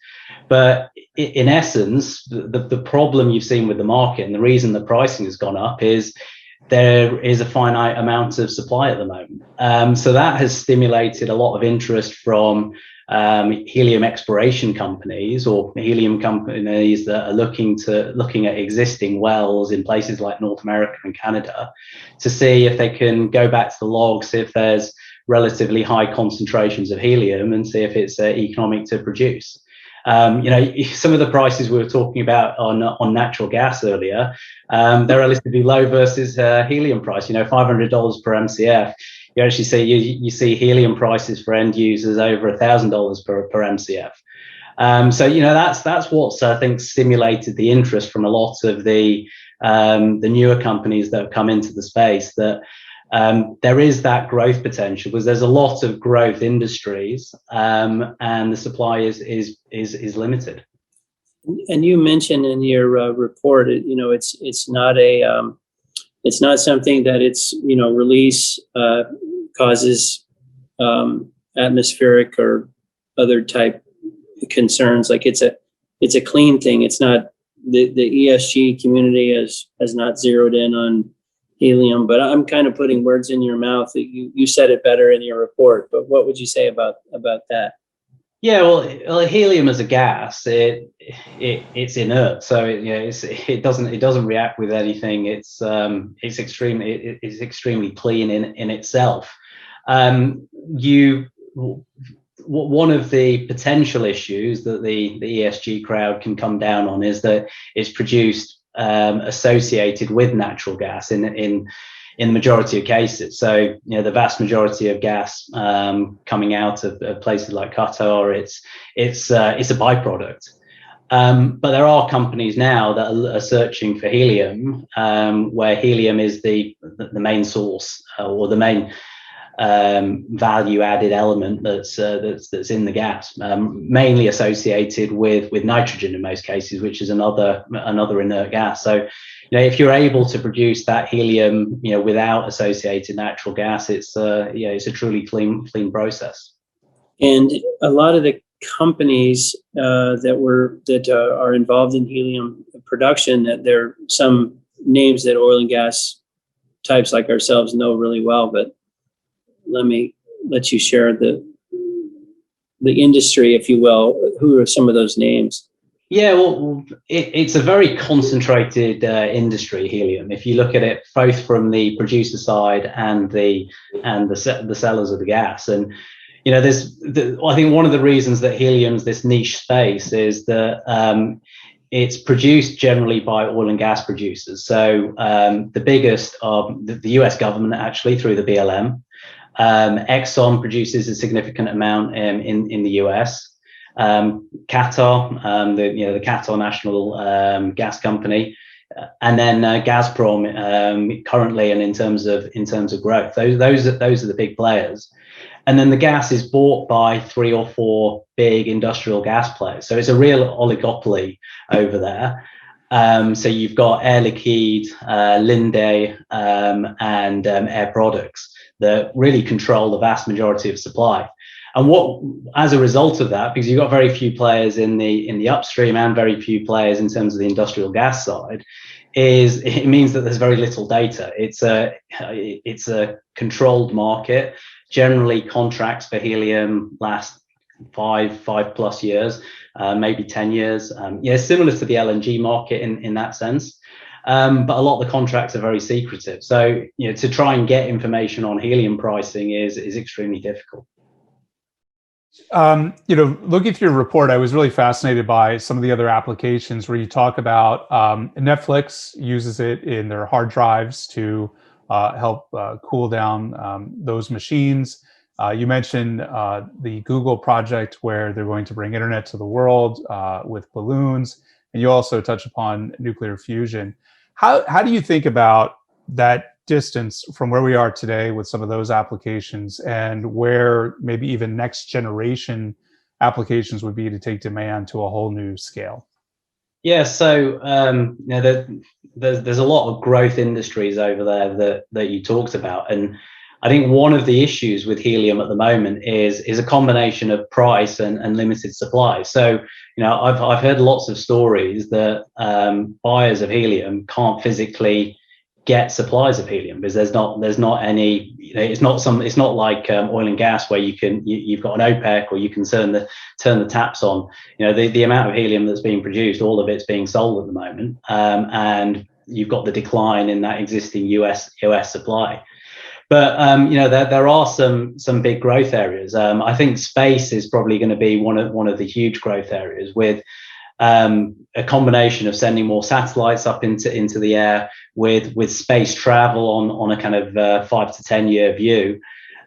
but in essence, the problem you've seen with the market and the reason the pricing has gone up is there is a finite amount of supply at the moment. So that has stimulated a lot of interest from helium exploration companies or helium companies that are looking at existing wells in places like North America and Canada to see if they can go back to the logs, see if there's relatively high concentrations of helium, and see if it's economic to produce. Some of the prices we were talking about on natural gas earlier, they're relatively low versus helium price. $500 per MCF. You actually see you see helium prices for end users over $1,000 per MCF. So that's what's I think stimulated the interest from a lot of the newer companies that have come into the space. That there is that growth potential because there's a lot of growth industries, and the supply is limited. And you mentioned in your report, it's not something that its release causes atmospheric or other type concerns. Like it's a clean thing. It's not the ESG community has not zeroed in on helium, but I'm kind of putting words in your mouth. That you said it better in your report, but what would you say about that? Yeah, well, helium as a gas, it's inert, so it doesn't react with anything. It's extremely clean in itself. One of the potential issues that the ESG crowd can come down on is that it's produced associated with natural gas in the majority of cases. So the vast majority of gas coming out of places like Qatar, it's a byproduct. But there are companies now that are searching for helium, where helium is the main source or the main value-added element that's in the gas, mainly associated with nitrogen in most cases, which is another inert gas. So, if you're able to produce that helium, without associated natural gas, it's a truly clean process. And a lot of the companies that are involved in helium production, that there are some names that oil and gas types like ourselves know really well, but let me let you share the industry, if you will. Who are some of those names? Yeah, well, it's a very concentrated industry, helium. If you look at it both from the producer side and the sellers of the gas, and I think one of the reasons that helium's this niche space is that it's produced generally by oil and gas producers. So the biggest are the US government, actually, through the BLM. Exxon produces a significant amount in the US. Qatar, the Qatar National Gas Company, and then Gazprom currently, and in terms of growth, those are the big players. And then the gas is bought by 3 or 4 big industrial gas players. So it's a real oligopoly over there. So you've got Air Liquide, Linde, and Air Products that really control the vast majority of supply. And as a result of that, because you've got very few players in the upstream and very few players in terms of the industrial gas side, it means that there's very little data. It's a controlled market. Generally, contracts for helium last 5+ years, maybe 10 years. Similar to the LNG market in that sense. But a lot of the contracts are very secretive. So, to try and get information on helium pricing is extremely difficult. Looking through your report, I was really fascinated by some of the other applications where you talk about Netflix uses it in their hard drives to help cool down those machines. You mentioned the Google project where they're going to bring internet to the world with balloons, and you also touch upon nuclear fusion. How do you think about that distance from where we are today with some of those applications and where maybe even next generation applications would be to take demand to a whole new scale? Yeah, so there's a lot of growth industries over there that you talked about, and I think one of the issues with helium at the moment is a combination of price and limited supply. So I've heard lots of stories that buyers of helium can't physically get supplies of helium because there's not any. It's not like oil and gas where you've got an OPEC or you can turn the taps on. The amount of helium that's being produced, all of it's being sold at the moment, and you've got the decline in that existing US supply. But there are some big growth areas. I think space is probably going to be one of the huge growth areas, with a combination of sending more satellites up into the air, with space travel on a kind of 5 to 10 year view,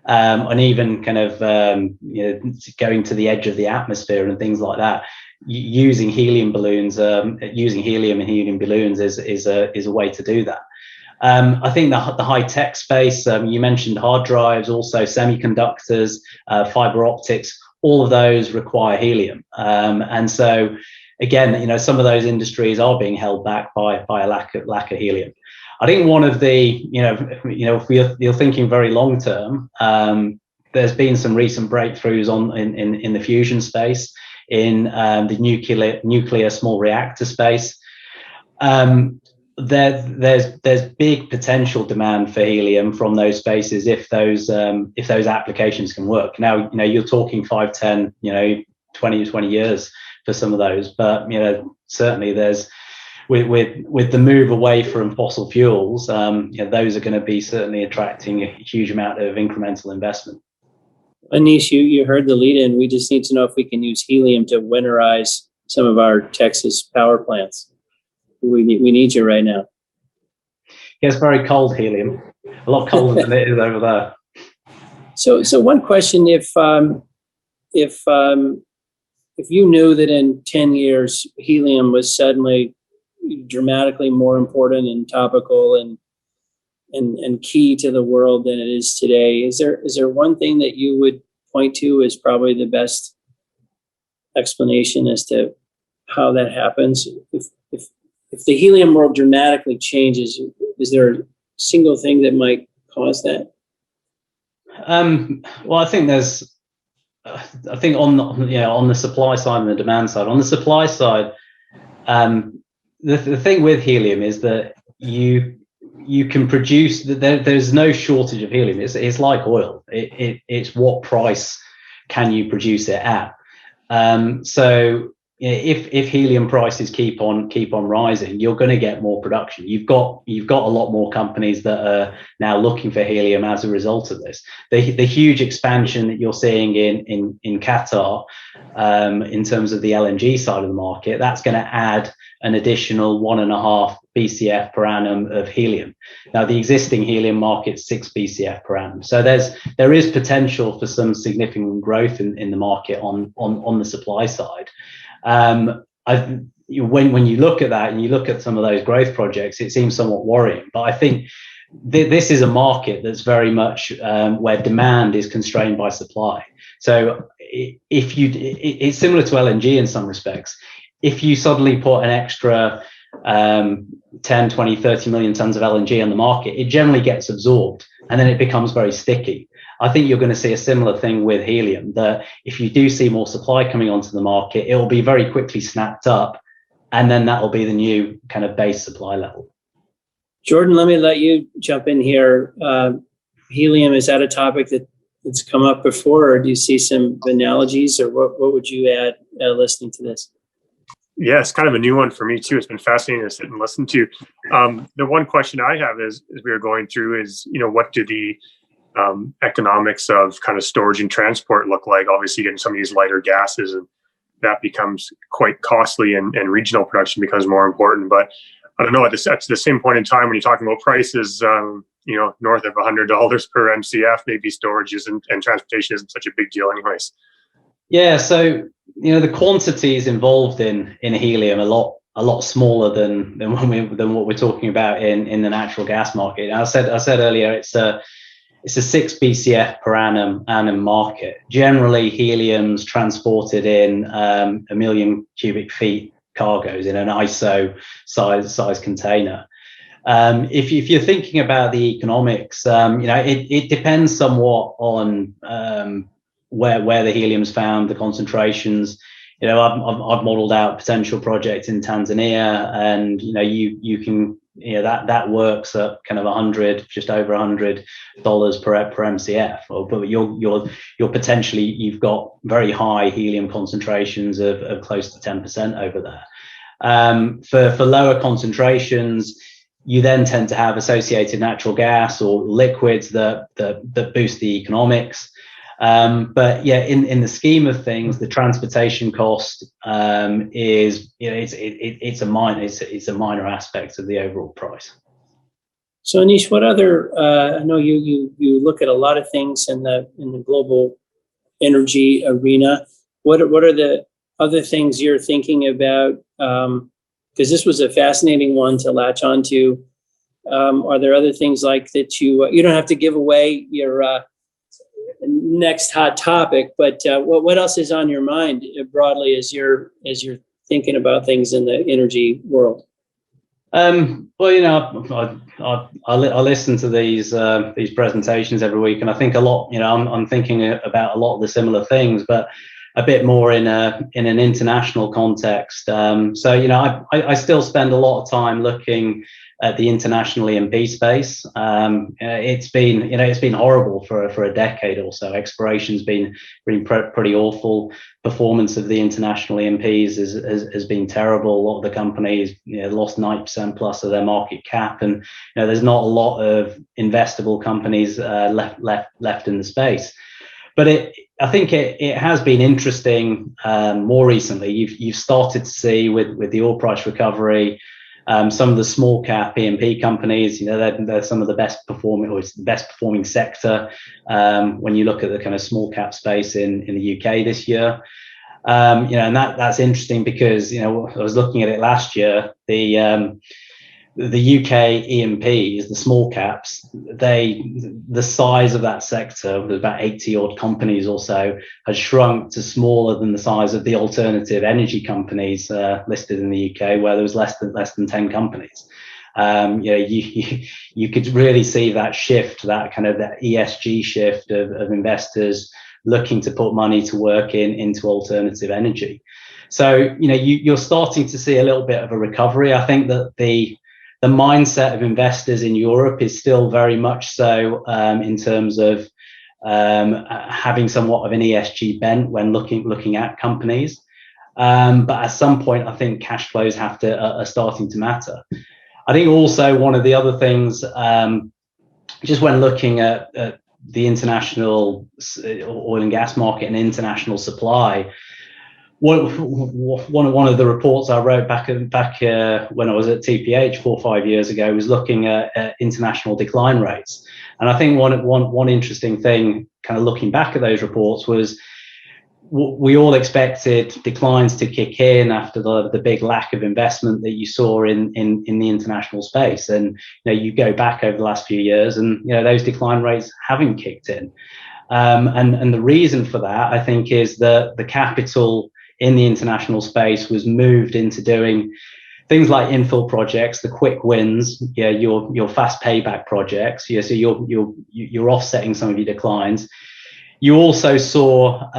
and even kind of going to the edge of the atmosphere and things like that. Using helium balloons, using helium and helium balloons is a way to do that. I think the high tech space, you mentioned hard drives, also semiconductors, fiber optics, all of those require helium. And so again, some of those industries are being held back by a lack of helium. I think one of the, if you're thinking very long term, there's been some recent breakthroughs in the fusion space, in the nuclear small reactor space. There's big potential demand for helium from those spaces if those applications can work. Now, you're talking 5, 10, 20 years for some of those, but certainly there's with the move away from fossil fuels, those are going to be certainly attracting a huge amount of incremental investment. Anish, you heard the lead in. We just need to know if we can use helium to winterize some of our Texas power plants. We need you right now. Yeah, it's very cold, helium. A lot colder than it is over there. So one question: if you knew that in 10 years helium was suddenly dramatically more important and topical and key to the world than it is today, is there one thing that you would point to as probably the best explanation as to how that happens? If the helium world dramatically changes, is there a single thing that might cause that? Well, I think on the supply side and the demand side. On the supply side, the thing with helium is that you can produce. There's no shortage of helium. It's like oil. It's what price can you produce it at? So if helium prices keep on rising, you're going to get more production. You've got a lot more companies that are now looking for helium as a result of this. The huge expansion that you're seeing in Qatar, in terms of the LNG side of the market, that's going to add an additional 1.5 BCF per annum of helium. Now, the existing helium market's 6 BCF per annum. So there is potential for some significant growth in the market on the supply side. When you look at that and you look at some of those growth projects, it seems somewhat worrying. But I think this is a market that's very much where demand is constrained by supply. So it's similar to LNG in some respects. If you suddenly put an extra 10, 20, 30 million tons of LNG on the market, it generally gets absorbed and then it becomes very sticky. I think you're going to see a similar thing with helium, that if you do see more supply coming onto the market, it will be very quickly snapped up, and then that will be the new kind of base supply level. Jordan, let me let you jump in here. Helium, is that a topic that's come up before, or do you see some analogies, or what would you add listening to this? Yeah, it's kind of a new one for me too. It's been fascinating to sit and listen to. The one question I have is, as we were going through, is what do the economics of kind of storage and transport look like? Obviously, getting some of these lighter gases, and that becomes quite costly, and regional production becomes more important. But I don't know, at the same point in time, when you're talking about prices, north of $100 per MCF, maybe storage and transportation isn't such a big deal anyways. Yeah, so the quantities involved in helium are a lot smaller than what we're talking about in the natural gas market. And I said earlier, it's a 6 BCF per annum market. Generally, helium's transported in 1 million cubic feet cargoes in an ISO size container. If you're thinking about the economics, it depends somewhat on where the helium's found, the concentrations. I've modeled out potential projects in Tanzania, and you can that works at kind of just over $100 per MCF. But you're potentially, you've got very high helium concentrations of close to 10% over there. For lower concentrations, you then tend to have associated natural gas or liquids that boost the economics. But yeah, in the scheme of things, the transportation cost is it's a minor aspect of the overall price. So Anish, what other? I know you look at a lot of things in the global energy arena. What are the other things you're thinking about? Because this was a fascinating one to latch onto. Are there other things like that you don't have to give away your next hot topic, but what else is on your mind broadly as you're thinking about things in the energy world? Well, I listen to these presentations every week, and I think a lot. I'm thinking about a lot of the similar things, but a bit more in an international context. So I still spend a lot of time looking at the international E&P space. It's been horrible for a decade or so. Exploration's been pretty awful. Performance of the international E&Ps has been terrible. A lot of the companies lost 90% plus of their market cap, and there's not a lot of investable companies left in the space. But I think it has been interesting more recently. You've started to see with the oil price recovery, some of the small cap E&P companies, they're some of the best performing, or it's the best performing sector when you look at the kind of small cap space in the UK this year. And that's interesting because I was looking at it last year. The UK E&Ps, the small caps, the size of that sector, with about 80 odd companies or so, has shrunk to smaller than the size of the alternative energy companies listed in the UK, where there was less than 10 companies. You could really see that shift, that kind of that ESG shift of investors looking to put money to work into alternative energy. So you're starting to see a little bit of a recovery. I think that the mindset of investors in Europe is still very much so in terms of having somewhat of an ESG bent when looking at companies. But at some point, I think cash flows are starting to matter. I think also one of the other things, just when looking at the international oil and gas market and international supply, one of the reports I wrote back when I was at TPH 4 or 5 years ago was looking at international decline rates. And I think one interesting thing, kind of looking back at those reports, was we all expected declines to kick in after the big lack of investment that you saw in the international space. And you go back over the last few years, and those decline rates haven't kicked in. And the reason for that, I think, is that the capital in the international space was moved into doing things like infill projects, the quick wins, your fast payback projects. So you're offsetting some of your declines. You also saw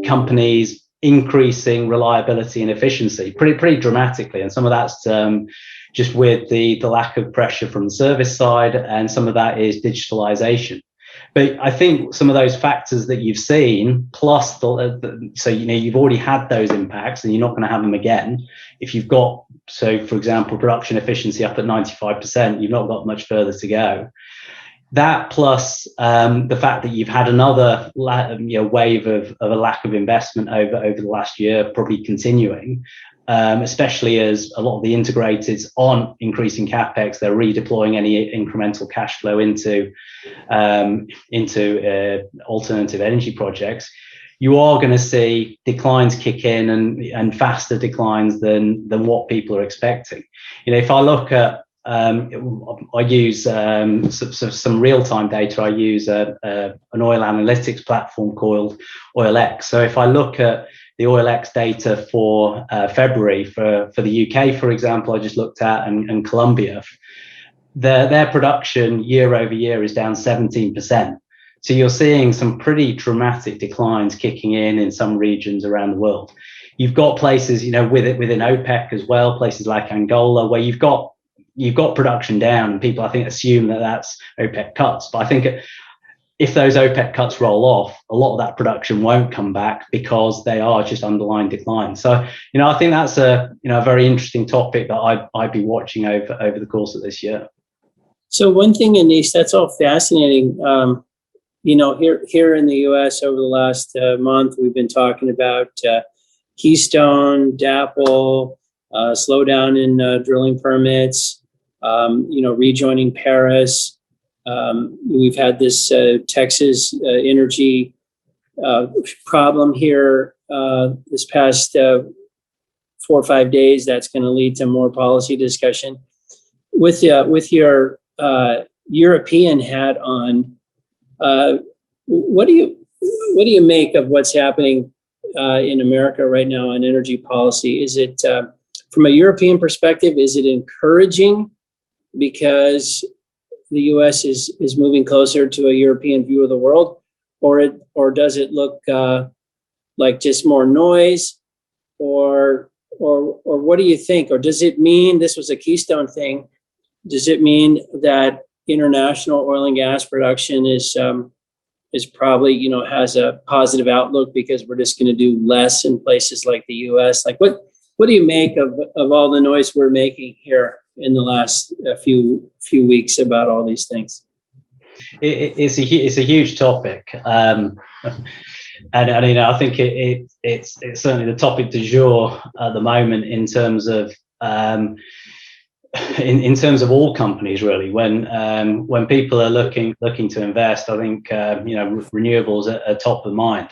companies increasing reliability and efficiency pretty dramatically, and some of that's just with the lack of pressure from the service side, and some of that is digitalization. But I think some of those factors that you've seen, plus you've already had those impacts, and you're not going to have them again. If you've got, for example, production efficiency up at 95%, you've not got much further to go. That plus the fact that you've had another wave of a lack of investment over the last year, probably continuing, especially as a lot of the integrateds aren't increasing capex, they're redeploying any incremental cash flow into alternative energy projects. you are going to see declines kick in and faster declines than what people are expecting. If I look at, I use some real-time data. I use an oil analytics platform called OilX. So if I look at the OilX data for February for the UK, for example, I just looked at, and Colombia, their production year over year is down 17%. So you're seeing some pretty dramatic declines kicking in some regions around the world. You've got places, within OPEC as well, places like Angola, where you've got production down, and people, I think, assume that that's OPEC cuts. But I think if those OPEC cuts roll off, a lot of that production won't come back because they are just underlying declines. So, I think that's a very interesting topic that I'd be watching over the course of this year. So one thing, Anish, that's all fascinating. Here in the U.S. over the last month, we've been talking about Keystone, DAPL, slowdown in drilling permits, rejoining Paris. We've had this Texas energy problem here this past 4 or 5 days. That's going to lead to more policy discussion. With your European hat on, what do you make of what's happening in America right now on energy policy? Is it from a European perspective, is it encouraging because the U.S. is moving closer to a European view of the world, or does it look like just more noise, or what do you think? Or does it mean this was a Keystone thing? Does it mean that international oil and gas production is probably has a positive outlook because we're just going to do less in places like the U.S.? Like what do you make of all the noise we're making here in the last few weeks about all these things? It's a huge topic, and I think it's certainly the topic du jour at the moment in terms of in terms of all companies, really. When people are looking to invest, I think renewables are top of mind.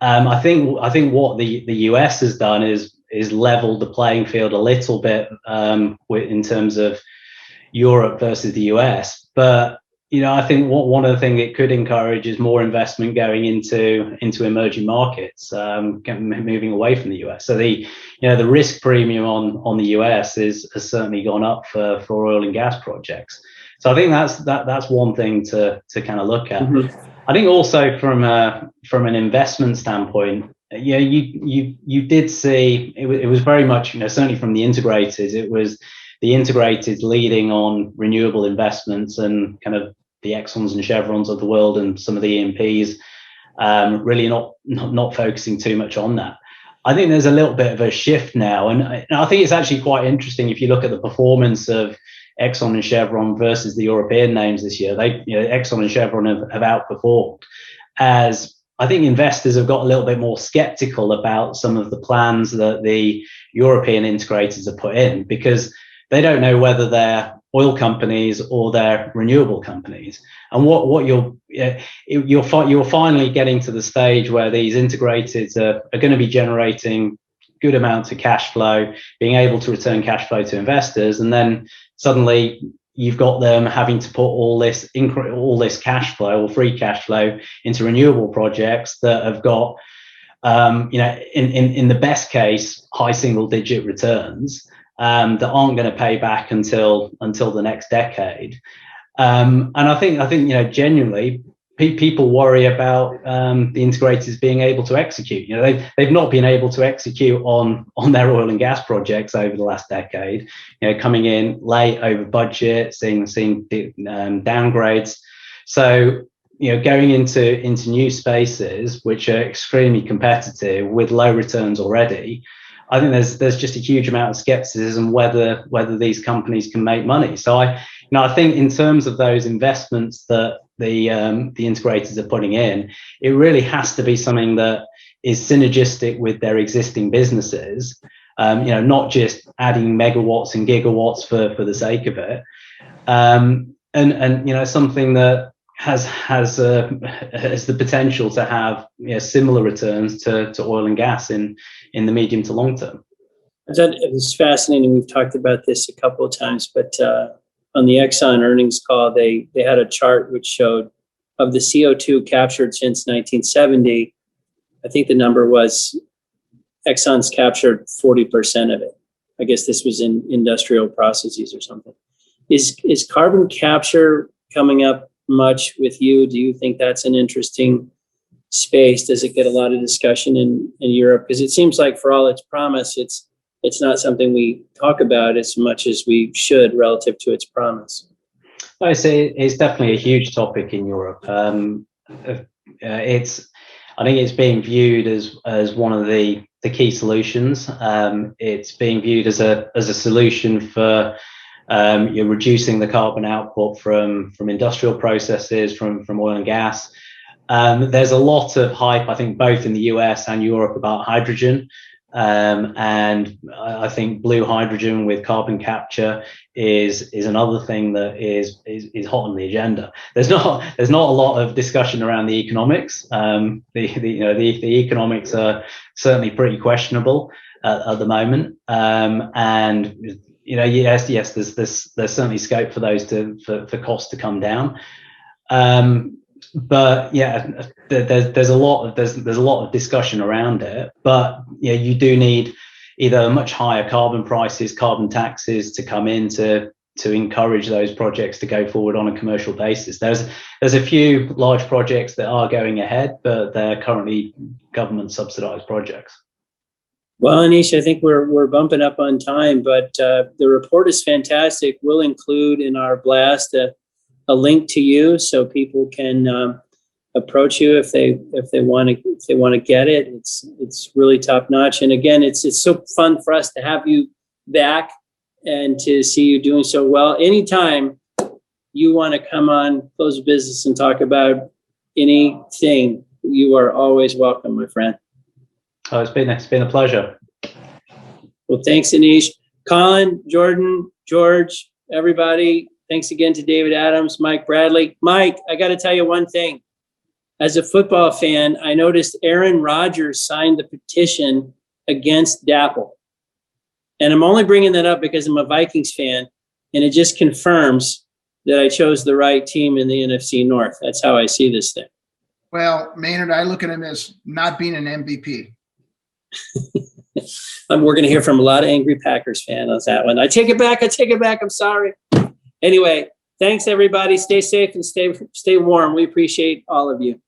I think what the US has done is leveled the playing field a little bit in terms of Europe versus the US. But I think one of the things it could encourage is more investment going into emerging markets, moving away from the US. So the risk premium on the US has certainly gone up for oil and gas projects. So I think that's one thing to kind of look at. Mm-hmm. I think also from an investment standpoint, you did see it was very much certainly from the integrators. It was the integrators leading on renewable investments, and kind of the Exxons and Chevrons of the world and some of the E&Ps really not focusing too much on that. I think there's a little bit of a shift now, and I think it's actually quite interesting if you look at the performance of Exxon and Chevron versus the European names this year. Exxon and Chevron have outperformed, as I think investors have got a little bit more skeptical about some of the plans that the European integrators have put in, because they don't know whether they're oil companies or they're renewable companies. And what you're finally getting to the stage where these integrators are going to be generating good amounts of cash flow, being able to return cash flow to investors, and then suddenly you've got them having to put all this cash flow or free cash flow into renewable projects that have got in the best case high single-digit returns that aren't going to pay back until the next decade. And I think genuinely people worry about the integrators being able to execute. They've not been able to execute on their oil and gas projects over the last decade. Coming in late, over budget, seeing downgrades. So going into new spaces which are extremely competitive with low returns already, I think there's just a huge amount of skepticism whether these companies can make money. So I think in terms of those investments that the integrators are putting in, it really has to be something that is synergistic with their existing businesses. Not just adding megawatts and gigawatts for the sake of it, and something that has the potential to have similar returns to oil and gas in the medium to long term. I thought it was fascinating. We've talked about this a couple of times, but on the Exxon earnings call, they had a chart which showed of the CO2 captured since 1970. I think the number was Exxon's captured 40% of it. I guess this was in industrial processes or something. Is carbon capture coming up much with you? Do you think that's an interesting space? Does it get a lot of discussion in Europe? Because it seems like for all its promise, it's not something we talk about as much as we should relative to its promise. I say it's definitely a huge topic in Europe. I think it's being viewed as one of the key solutions. It's being viewed as a solution for you're reducing the carbon output from industrial processes, from oil and gas. There's a lot of hype, I think, both in the US and Europe about hydrogen. And I think blue hydrogen with carbon capture is another thing that is hot on the agenda. There's not a lot of discussion around the economics. The economics are certainly pretty questionable at the moment. And yes, there's certainly scope for those for costs to come down. But yeah, there's a lot of discussion around it. But you do need either much higher carbon prices, carbon taxes to come in to encourage those projects to go forward on a commercial basis. There's a few large projects that are going ahead, but they're currently government subsidized projects. Well, Anish, I think we're bumping up on time, but the report is fantastic. We'll include in our blast a link to you so people can approach you if they want to get it. It's really top notch. And again, it's so fun for us to have you back and to see you doing so well. Anytime you want to come on Close of Business and talk about anything, you are always welcome, my friend. Oh, it's been a pleasure. Well, thanks, Anish. Colin, Jordan, George, everybody. Thanks again to David Adams, Mike Bradley. Mike, I got to tell you one thing. As a football fan, I noticed Aaron Rodgers signed the petition against Dapple. And I'm only bringing that up because I'm a Vikings fan, and it just confirms that I chose the right team in the NFC North. That's how I see this thing. Well, Maynard, I look at him as not being an MVP. We're going to hear from a lot of angry Packers fans on that one. I take it back. I'm sorry. Anyway, thanks, everybody. Stay safe and stay warm. We appreciate all of you.